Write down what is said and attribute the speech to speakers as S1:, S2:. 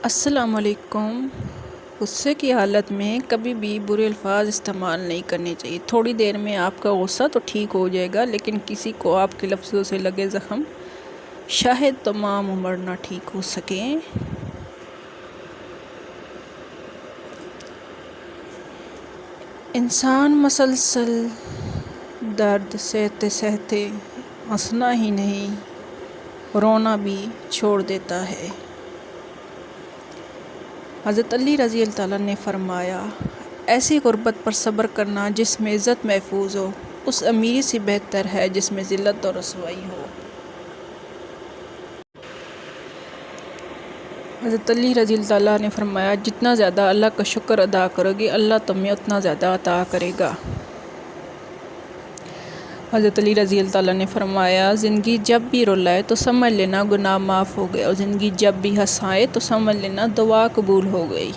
S1: السلام علیکم۔ غصے کی حالت میں کبھی بھی برے الفاظ استعمال نہیں کرنے چاہیے۔ تھوڑی دیر میں آپ کا غصہ تو ٹھیک ہو جائے گا، لیکن کسی کو آپ کے لفظوں سے لگے زخم شاید تمام عمر نہ ٹھیک ہو سکیں۔ انسان مسلسل درد سہتے سہتے ہنسنا ہی نہیں، رونا بھی چھوڑ دیتا ہے۔ حضرت علی رضی اللہ تعالیٰ نے فرمایا، ایسی غربت پر صبر کرنا جس میں عزت محفوظ ہو، اس امیری سے بہتر ہے جس میں ذلت اور رسوائی ہو۔ حضرت علی رضی اللہ تعالیٰ نے فرمایا، جتنا زیادہ اللہ کا شکر ادا کرو گے، اللہ تمہیں اتنا زیادہ عطا کرے گا۔ حضرت علی رضی اللہ تعالیٰ نے فرمایا، زندگی جب بھی رلائے تو سمجھ لینا گناہ معاف ہو گئے، اور زندگی جب بھی ہنسائے تو سمجھ لینا دعا قبول ہو گئی۔